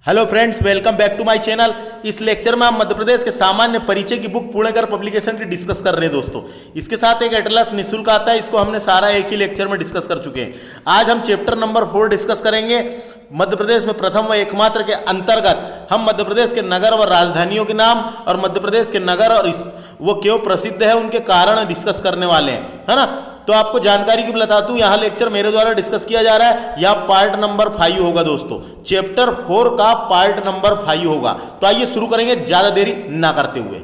Hello friends, welcome back to my channel. इस lecture में हम मध्य प्रदेश के सामान्य परिचय की बुक पुणेकर पब्लिकेशन की डिस्कस कर रहे हैं दोस्तों। इसके साथ एक एटलस निःशुल्क आता है, इसको हमने सारा एक ही लेक्चर में डिस्कस कर चुके हैं। आज हम चैप्टर नंबर 4 डिस्कस करेंगे। मध्य प्रदेश में प्रथम व एकमात्र के अंतर्गत हम मध्य प्रदेश के नगर व राजधानियों के नाम और मध्य प्रदेश के नगर और वो क्यों प्रसिद्ध है उनके कारण डिस्कस करने वाले हैं, है ना। तो आपको जानकारी की बता दूं, यहाँ लेक्चर मेरे द्वारा डिस्कस किया जा रहा है, यह पार्ट नंबर 5 होगा दोस्तों। चैप्टर 4 का पार्ट नंबर 5 होगा। तो आइए शुरू करेंगे ज्यादा देरी ना करते हुए।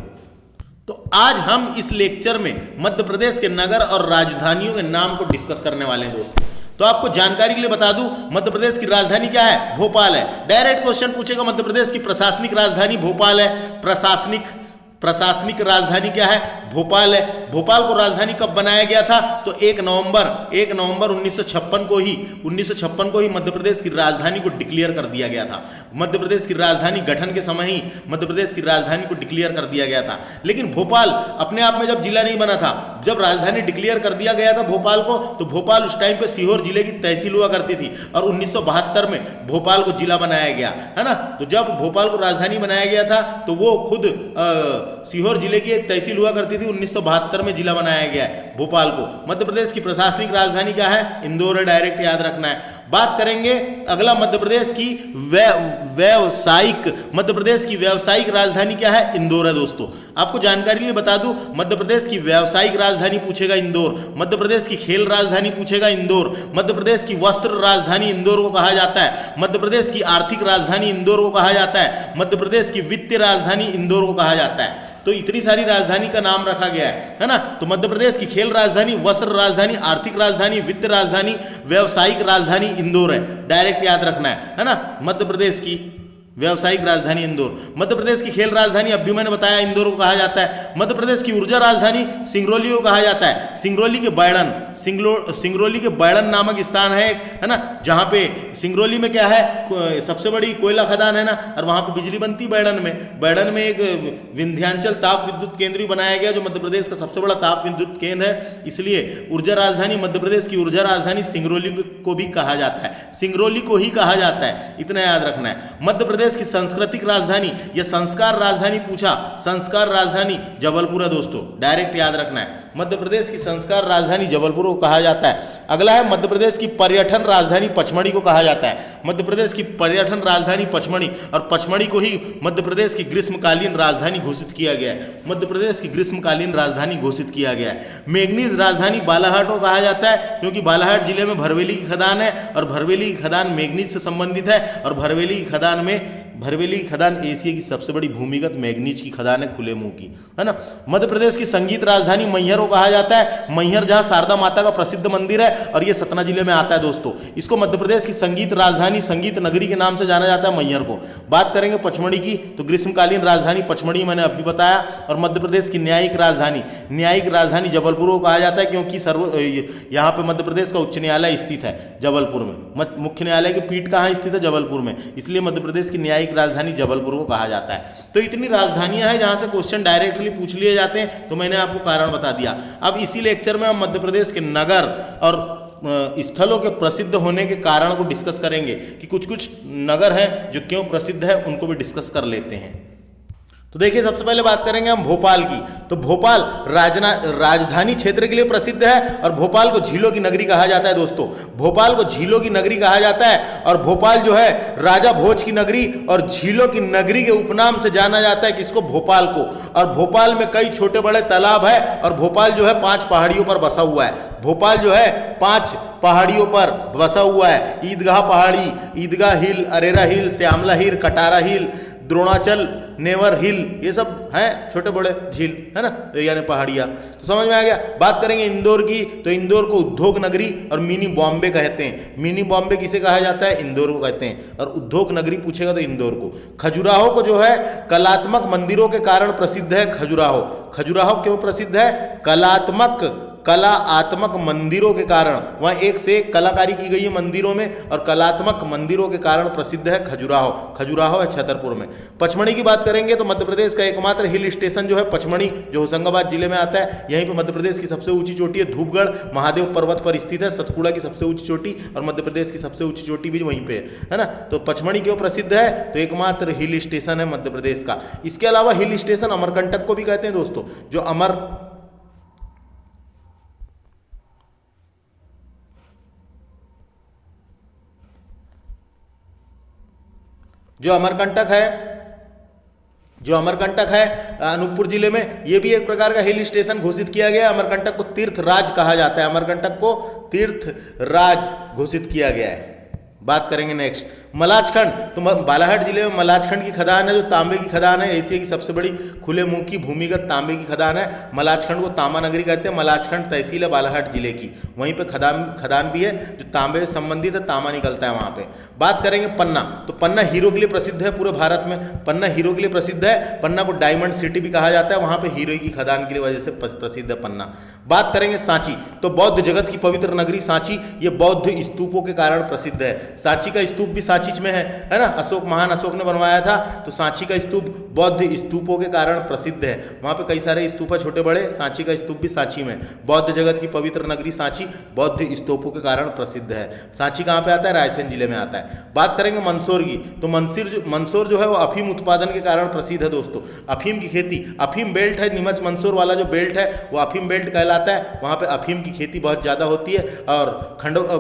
तो आज हम इस लेक्चर में मध्य प्रदेश के नगर और राजधानियों के नाम को डिस्कस करने वाले हैं दोस्तों। तो आपको जानकारी के लिए बता दूं, मध्य प्रदेश की राजधानी क्या है? भोपाल है। डायरेक्ट क्वेश्चन पूछेगा, मध्य प्रदेश की प्रशासनिक राजधानी भोपाल है। प्रशासनिक राजधानी क्या है? भोपाल है। भोपाल को राजधानी कब बनाया गया था? तो 1 नवंबर 1956 को ही मध्य प्रदेश की राजधानी को डिक्लेयर कर दिया गया था। मध्य प्रदेश की राजधानी गठन के समय ही मध्य प्रदेश की राजधानी को डिक्लेयर कर दिया गया था। लेकिन भोपाल अपने आप में जब जिला नहीं बना था, जब राजधानी डिक्लेयर कर दिया गया था भोपाल को, तो भोपाल उस टाइम पे सीहोर जिले की तहसील हुआ करती थी और 1972 में भोपाल को जिला बनाया गया, है ना। तो जब भोपाल को राजधानी बनाया गया था तो वो खुद सीहोर जिले की एक तहसील हुआ करती थी। 1972 में जिला बनाया गया है भोपाल को। मध्य प्रदेश की प्रशासनिक राजधानी क्या है? इंदौर है। डायरेक्ट याद रखना है। बात करेंगे अगला, मध्य प्रदेश की व्यावसायिक राजधानी क्या है? इंदौर है दोस्तों। आपको जानकारी के लिए बता दूं, मध्य प्रदेश की व्यावसायिक राजधानी पूछेगा इंदौर। मध्य प्रदेश की खेल राजधानी पूछेगा इंदौर। मध्य प्रदेश की वस्त्र राजधानी इंदौर को कहा जाता है। मध्य प्रदेश की आर्थिक राजधानी इंदौर को कहा जाता है। मध्य प्रदेश की वित्तीय राजधानी इंदौर को कहा जाता है। तो इतनी सारी राजधानी का नाम रखा गया है ना। तो मध्य प्रदेश की खेल राजधानी, वस्त्र राजधानी, आर्थिक राजधानी, वित्त राजधानी, व्यावसायिक राजधानी इंदौर है। डायरेक्ट याद रखना है ना। मध्य प्रदेश की व्यावसायिक राजधानी इंदौर। मध्य प्रदेश की खेल राजधानी अभी मैंने बताया इंदौर को कहा जाता है। मध्य प्रदेश की ऊर्जा राजधानी सिंगरौली को कहा जाता है। सिंगरौली के बैड़न नामक स्थान है ना, जहाँ पे सिंगरौली में क्या है, सबसे बड़ी कोयला खदान है ना, और वहाँ पे बिजली बनती बैड़न में एक विंध्याचल ताप विद्युत केंद्र भी बनाया गया, जो मध्य प्रदेश का सबसे बड़ा ताप विद्युत केंद्र है। इसलिए ऊर्जा राजधानी, मध्य प्रदेश की ऊर्जा राजधानी सिंगरौली को भी कहा जाता है। सिंगरौली को ही कहा जाता है, इतना याद रखना है। मध्य प्रदेश की सांस्कृतिक राजधानी या संस्कार राजधानी पूछा, संस्कार राजधानी जबलपुर है दोस्तों। डायरेक्ट याद रखना है, मध्य प्रदेश की संस्कार राजधानी जबलपुर को कहा जाता है। अगला है, मध्य प्रदेश की पर्यटन राजधानी पचमढ़ी को कहा जाता है। मध्य प्रदेश की पर्यटन राजधानी पचमढ़ी, और पचमढ़ी को ही मध्य प्रदेश की ग्रीष्मकालीन राजधानी घोषित किया गया है। मध्य प्रदेश की ग्रीष्मकालीन राजधानी घोषित किया गया है। मेघनीज राजधानी बालाघाट को कहा जाता है, क्योंकि बालाघाट जिले में भरवेली की खदान है और भरवेली की खदान मेघनीज से संबंधित है। और भरवेली की खदान एशिया की सबसे बड़ी भूमिगत मैग्नीज की खदान है, खुले मुंह की, है ना। मध्य प्रदेश की संगीत राजधानी मैहर को कहा जाता है। मैहर जहां शारदा माता का प्रसिद्ध मंदिर है, और ये सतना जिले में आता है दोस्तों। इसको मध्य प्रदेश की संगीत राजधानी, संगीत नगरी के नाम से जाना जाता है मैहर को। बात करेंगे पचमढ़ी की, तो ग्रीष्मकालीन राजधानी पचमढ़ी मैंने अभी बताया। और मध्य प्रदेश की न्यायिक राजधानी जबलपुर को कहा जाता है, क्योंकि यहाँ पे मध्य प्रदेश का उच्च न्यायालय स्थित है जबलपुर में। मुख्य न्यायालय की पीठ कहाँ स्थित है? जबलपुर में। इसलिए मध्य प्रदेश की न्यायिक राजधानी जबलपुर को कहा जाता है। तो इतनी राजधानियां हैं जहां से क्वेश्चन डायरेक्टली पूछ लिए जाते हैं। तो मैंने आपको कारण बता दिया। अब इसी लेक्चर में हम मध्य प्रदेश के नगर और स्थलों के प्रसिद्ध होने के कारण को डिस्कस करेंगे कि कुछ नगर हैं जो क्यों प्रसिद्ध है, उनको भी डिस्कस कर लेते हैं। तो देखिए, सबसे पहले बात करेंगे हम भोपाल की। तो भोपाल राजधानी क्षेत्र के लिए प्रसिद्ध है, और भोपाल को झीलों की नगरी कहा जाता है दोस्तों। भोपाल को झीलों की नगरी कहा जाता है, और भोपाल जो है राजा भोज की नगरी और झीलों की नगरी के उपनाम से जाना जाता है। किसको? भोपाल को। और भोपाल में कई छोटे बड़े तालाब है, और भोपाल जो है 5 पहाड़ियों पर बसा हुआ है। भोपाल जो है 5 पहाड़ियों पर बसा हुआ है। ईदगाह पहाड़ी, ईदगाह हिल, अरेरा हिल, श्यामला हिल, कटारा हिल, द्रोणाचल, नेवर हिल, ये सब हैं छोटे बड़े झील, है ना, यानी पहाड़ियाँ। तो समझ में आ गया। बात करेंगे इंदौर की, तो इंदौर को उद्योग नगरी और मिनी बॉम्बे कहते हैं। मिनी बॉम्बे किसे कहा जाता है? इंदौर को कहते हैं। और उद्योग नगरी पूछेगा तो इंदौर को। खजुराहो को जो है कलात्मक मंदिरों के कारण प्रसिद्ध है। खजुराहो क्यों प्रसिद्ध है? कलात्मक कलात्मक मंदिरों के कारण, वहाँ एक से एक कलाकारी की गई है मंदिरों में, और कलात्मक मंदिरों के कारण प्रसिद्ध है खजुराहो। खजुराहो है छतरपुर में। पचमढ़ी की बात करेंगे तो मध्य प्रदेश का एकमात्र हिल स्टेशन जो है पचमढ़ी, जो होशंगाबाद जिले में आता है। यहीं पर मध्य प्रदेश की सबसे ऊंची चोटी है धूपगढ़ महादेव पर्वत पर स्थित है, सतपुड़ा की सबसे ऊंची चोटी, और मध्य प्रदेश की सबसे ऊंची चोटी भी वहीं पे है ना। तो पचमढ़ी क्यों प्रसिद्ध है? तो एकमात्र हिल स्टेशन है मध्य प्रदेश का। इसके अलावा हिल स्टेशन अमरकंटक को भी कहते हैं दोस्तों, जो अमरकंटक है अनूपपुर जिले में, ये भी एक प्रकार का हिल स्टेशन घोषित किया गया है। अमरकंटक को तीर्थ राज कहा जाता है, अमरकंटक को तीर्थ राज घोषित किया गया है। बात करेंगे नेक्स्ट मलाजखंड। तो बालाघाट जिले में मलाजखंड की खदान है, जो तांबे की खदान है, एशिया की सबसे बड़ी खुले मुंह की भूमिगत तांबे की खदान है। मलाजखंड को तांबा नगरी कहते हैं। मलाजखंड तहसील है बालाघाट जिले की, वहीं पे खदान भी है जो तांबे से संबंधित है, तांबा निकलता है वहाँ पे। बात करेंगे पन्ना। तो पन्ना हीरो के लिए प्रसिद्ध है पूरे भारत में, पन्ना हीरो के लिए प्रसिद्ध है। पन्ना को डायमंड सिटी भी कहा जाता है, वहाँ पे हीरो की खदान की वजह से प्रसिद्ध है पन्ना। बात करेंगे सांची। तो बौद्ध जगत की पवित्र नगरी सांची, ये बौद्ध स्तूपों के कारण प्रसिद्ध है। सांची का स्तूप भी सांची में है ना, महान अशोक ने बनवाया था। तो सांची का स्तूप बौद्ध स्तूपों के कारण प्रसिद्ध है। वहाँ पे कई सारे स्तूप है छोटे बड़े, सांची का स्तूप भी सांची में। बौद्ध जगत की पवित्र नगरी सांची बौद्ध स्तूपों के कारण प्रसिद्ध है। सांची कहाँ पे आता है? रायसेन जिले में आता है। बात करेंगे मंदसौर की। तो मंदसौर जो है वो अफीम उत्पादन के कारण प्रसिद्ध है दोस्तों। अफीम की खेती, अफीम बेल्ट है, नीमच मंदसौर वाला जो बेल्ट है वो अफीम बेल्ट कहलाता है। वहाँ पे अफीम की खेती बहुत ज़्यादा होती है। और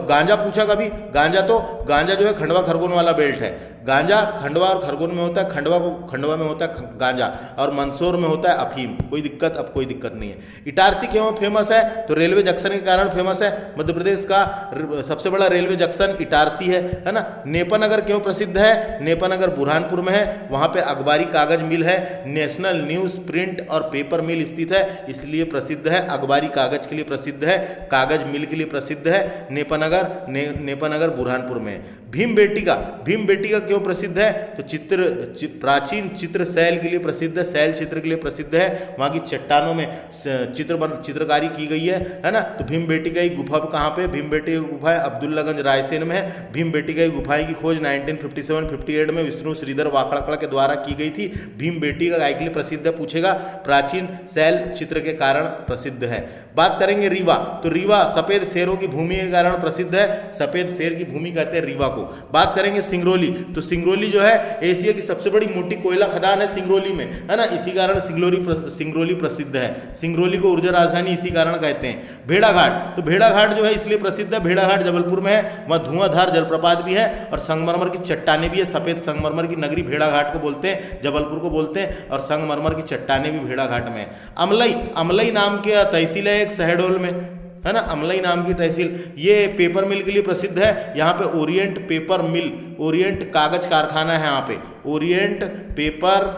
गांजा पूछा कभी, गांजा जो है खंडवा खरगोन वाला बेल्ट है। गांजा खंडवा और खरगोन में होता है, खंडवा में होता है गांजा, और मंदसौर में होता है अफीम। कोई दिक्कत नहीं है। इटारसी क्यों फेमस है? तो रेलवे जंक्शन के कारण फेमस है। मध्य प्रदेश का सबसे बड़ा रेलवे जंक्शन इटारसी है ना। नेपानगर क्यों प्रसिद्ध है? नेपानगर बुरहानपुर में है, वहाँ पे अखबारी कागज मिल है, नेशनल न्यूज प्रिंट और पेपर मिल स्थित है, इसलिए प्रसिद्ध है। अखबारी कागज के लिए प्रसिद्ध है, कागज मिल के लिए प्रसिद्ध है नेपानगर बुरहानपुर में। भीमबेटिका क्यों प्रसिद्ध है? तो प्राचीन चित्र शैल के लिए प्रसिद्ध है, शैल चित्र के लिए प्रसिद्ध है। वहाँ की चट्टानों में चित्रकारी की गई है ना। तो भीमबेटिका की गुफा कहाँ पे? भीमबेटिका की गुफा अब्दुल्लागंज रायसेन में है। भीमबेटिका की गुफाएं की खोज 1957-58 में विष्णु श्रीधर वाकड़कड़ के द्वारा की गई थी। भीमबेटिका गाय के लिए प्रसिद्ध है, पूछेगा। प्राचीन शैल चित्र के कारण प्रसिद्ध है। बात करेंगे रीवा। तो रीवा सफेद शेरों की भूमि के कारण प्रसिद्ध है, सफेद शेर की भूमि कहते हैं रीवा को। बात करेंगे सिंगरौली। तो सिंगरौली जो है एशिया की सबसे बड़ी मोटी कोयला खदान है सिंगरौली में, है ना। इसी कारण सिंगरौली प्रसिद्ध है। सिंगरौली को ऊर्जा राजधानी इसी कारण कहते हैं। भेड़ाघाट। तो भेड़ाघाट जो है इसलिए प्रसिद्ध है, भेड़ाघाट जबलपुर में है, वहाँ धुआंधार जलप्रपात भी है और संगमरमर की चट्टानें भी है। सफेद संगमरमर की नगरी भेड़ाघाट को बोलते हैं, जबलपुर को बोलते हैं, और संगमरमर की चट्टानें भी भेड़ाघाट में है। अमलई नाम के तहसील है एक शहडोल में, है ना। अमलई नाम की तहसील, ये पेपर मिल के लिए प्रसिद्ध है। यहाँ पे ओरिएंट पेपर मिल, ओरिएंट कागज कारखाना है यहाँ पे, ओरिएंट पेपर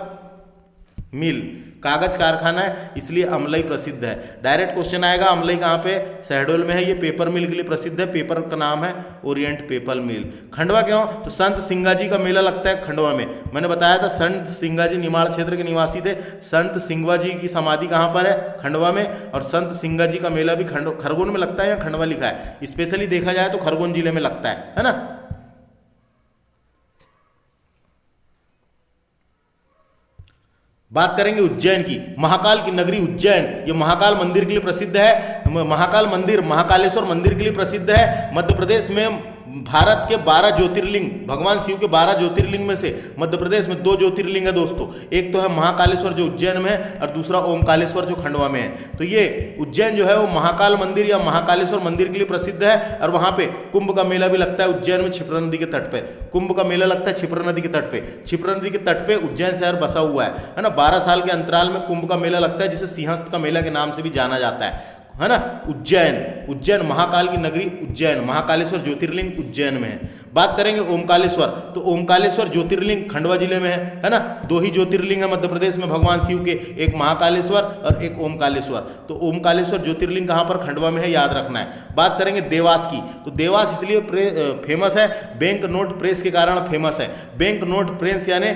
मिल कागज कारखाना है, इसलिए अमलई प्रसिद्ध है। डायरेक्ट क्वेश्चन आएगा अमलई कहाँ पे? शहडोल में है। ये पेपर मिल के लिए प्रसिद्ध है, पेपर का नाम है ओरिएंट पेपर मिल। खंडवा क्यों? तो संत सिंगाजी का मेला लगता है खंडवा में। मैंने बताया था संत सिंगाजी निमाड़ क्षेत्र के निवासी थे। संत सिंगाजी की समाधि कहाँ पर है? खंडवा में। और संत सिंगाजी का मेला भी खरगोन में लगता है या खंडवा लिखा है? स्पेशली देखा जाए तो खरगोन जिले में लगता है ना। बात करेंगे उज्जैन की। महाकाल की नगरी उज्जैन, ये महाकाल मंदिर के लिए प्रसिद्ध है। महाकाल मंदिर महाकालेश्वर मंदिर के लिए प्रसिद्ध है। मध्य प्रदेश में भारत के 12 ज्योतिर्लिंग, भगवान शिव के 12 ज्योतिर्लिंग में से मध्य प्रदेश में 2 ज्योतिर्लिंग है दोस्तों। एक तो है महाकालेश्वर जो उज्जैन में है, और दूसरा ओमकालेश्वर जो खंडवा में है। तो ये उज्जैन जो है वो महाकाल मंदिर या महाकालेश्वर मंदिर के लिए प्रसिद्ध है। और वहाँ पे कुंभ का मेला भी लगता है उज्जैन में, क्षिप्रा नदी के तट पर कुंभ का मेला लगता है। क्षिप्रा नदी के तट पे, क्षिप्रा नदी के तट पे उज्जैन शहर बसा हुआ है ना। 12 साल के अंतराल में कुंभ का मेला लगता है, जिसे सिंहस्थ का मेला के नाम से भी जाना जाता है ना। उज्जैन महाकाल की नगरी उज्जैन, महाकालेश्वर ज्योतिर्लिंग उज्जैन में है। बात करेंगे ओमकालेश्वर, तो ओमकालेश्वर ज्योतिर्लिंग खंडवा जिले में है ना। 2 ही ज्योतिर्लिंग है मध्य प्रदेश में भगवान शिव के, एक महाकालेश्वर और एक ओमकालेश्वर। तो ओमकालेश्वर ज्योतिर्लिंग कहाँ पर, खंडवा में है, याद रखना है। बात करेंगे देवास की, तो देवास इसलिए फेमस है, बैंक नोट प्रेस के कारण फेमस है। बैंक नोट प्रेस यानी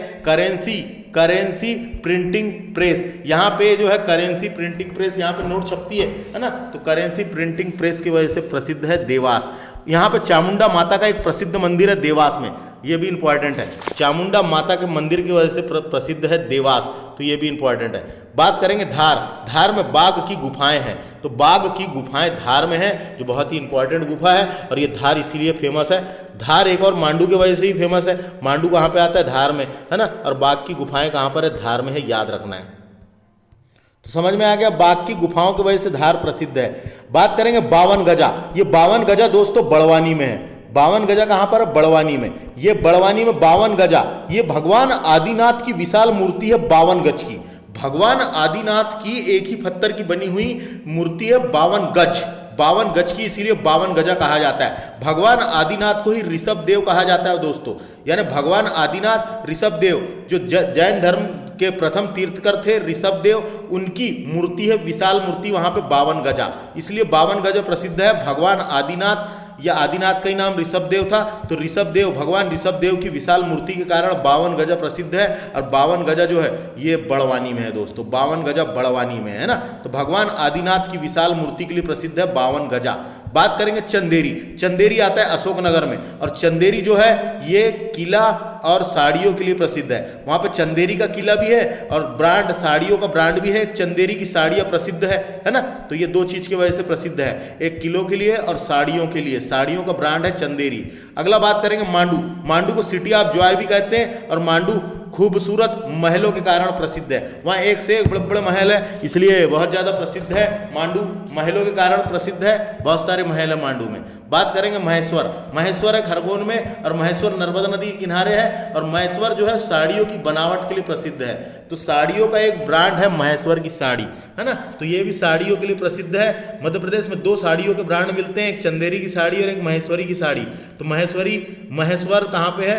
करेंसी प्रिंटिंग प्रेस, यहाँ पे जो है करेंसी प्रिंटिंग प्रेस, यहाँ पे नोट छपती है ना, तो करेंसी प्रिंटिंग प्रेस की वजह से प्रसिद्ध है देवास। यहाँ पे चामुंडा माता का एक प्रसिद्ध मंदिर है देवास में, ये भी इंपॉर्टेंट है। चामुंडा माता के मंदिर की वजह से प्रसिद्ध है देवास, तो ये भी इंपॉर्टेंट है। बात करेंगे धार में बाघ की गुफाएं हैं, तो बाघ की गुफाएं धार में है, जो बहुत ही इंपॉर्टेंट गुफा है, और ये धार इसीलिए फेमस है। धार एक और मांडू की वजह से ही फेमस है, मांडू कहाँ पे आता है, धार में, है ना, और बाघ की गुफाएं कहाँ पर है, धार में है, याद रखना है। तो समझ में आ गया, बाघ की गुफाओं की वजह से धार प्रसिद्ध है। बात करेंगे 52 गजा, ये 52 गजा दोस्तों बड़वानी में है। 52 गजा कहाँ पर है, बड़वानी में। ये बड़वानी में 52 गजा, ये भगवान आदिनाथ की विशाल मूर्ति है 52 गज की। भगवान आदिनाथ की एक ही पत्थर की बनी हुई मूर्ति है 52 गज की, इसीलिए 52 गजा कहा जाता है। भगवान आदिनाथ को ही ऋषभ देव कहा जाता है दोस्तों, यानी भगवान आदिनाथ ऋषभ देव जो जैन धर्म के प्रथम तीर्थकर थे, ऋषभ देव, उनकी मूर्ति है, विशाल मूर्ति वहां पे 52 गजा, इसलिए 52 गजा प्रसिद्ध है। भगवान आदिनाथ या आदिनाथ का ही नाम ऋषभ देव था, तो ऋषभ देव, भगवान ऋषभ देव की विशाल मूर्ति के कारण 52 गजा प्रसिद्ध है। और 52 गजा जो है ये बड़वानी में है दोस्तों, 52 गजा बड़वानी में है ना। तो भगवान आदिनाथ की विशाल मूर्ति के लिए प्रसिद्ध है 52 गजा। बात करेंगे चंदेरी आता है अशोकनगर में, और चंदेरी जो है ये किला और साड़ियों के लिए प्रसिद्ध है। वहाँ पे चंदेरी का किला भी है और ब्रांड, साड़ियों का ब्रांड भी है, चंदेरी की साड़ियाँ प्रसिद्ध है ना। तो ये 2 चीज़ की वजह से प्रसिद्ध है, एक किलों के लिए और साड़ियों के लिए, साड़ियों का ब्रांड है चंदेरी। अगला बात करेंगे मांडू को सिटी ऑफ जॉय भी कहते हैं, और मांडू खूबसूरत महलों के कारण प्रसिद्ध है। वहाँ एक से एक बड़े बड़े महल है, इसलिए बहुत ज़्यादा प्रसिद्ध है मांडू, महलों के कारण प्रसिद्ध है, बहुत सारे महल है मांडू में। बात करेंगे महेश्वर है खरगोन में, और महेश्वर नर्मदा नदी के किनारे है, और महेश्वर जो है साड़ियों की बनावट के लिए प्रसिद्ध है। तो साड़ियों का एक ब्रांड है महेश्वर की साड़ी, है ना, तो ये भी साड़ियों के लिए प्रसिद्ध है। मध्य प्रदेश में 2 साड़ियों के ब्रांड मिलते हैं, एक चंदेरी की साड़ी और एक महेश्वरी की साड़ी। तो महेश्वर कहाँ पे है,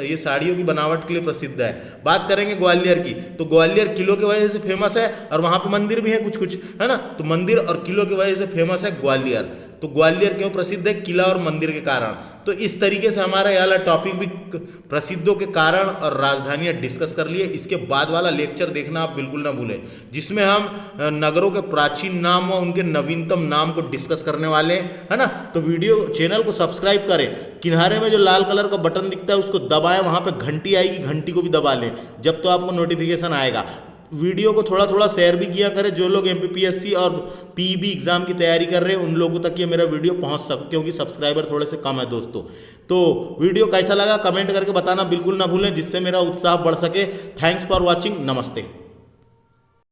ये साड़ियों की बनावट के लिए प्रसिद्ध है। बात करेंगे ग्वालियर की, तो ग्वालियर किलों की वजह से फेमस है, और वहाँ पे मंदिर भी है कुछ, है ना, तो मंदिर और किलों की वजह से फेमस है ग्वालियर। तो ग्वालियर क्यों प्रसिद्ध है, किला और मंदिर के कारण। तो इस तरीके से हमारा ये वाला टॉपिक भी प्रसिद्धों के कारण और राजधानियाँ डिस्कस कर लिए। इसके बाद वाला लेक्चर देखना आप बिल्कुल ना भूलें, जिसमें हम नगरों के प्राचीन नाम और उनके नवीनतम नाम को डिस्कस करने वाले हैं, है ना। तो चैनल को सब्सक्राइब करें, किनारे में जो लाल कलर का बटन दिखता है उसको दबाएं, वहाँ पे घंटी आएगी, घंटी को भी दबा लें, जब तो आपको नोटिफिकेशन आएगा। वीडियो को थोड़ा थोड़ा शेयर भी किया करें, जो लोग MPPSC और PEB एग्जाम की तैयारी कर रहे हैं उन लोगों तक ये मेरा वीडियो पहुंच सके, क्योंकि सब्सक्राइबर थोड़े से कम है दोस्तों। तो वीडियो कैसा लगा कमेंट करके बताना बिल्कुल ना भूलें, जिससे मेरा उत्साह बढ़ सके। थैंक्स फॉर वॉचिंग, नमस्ते।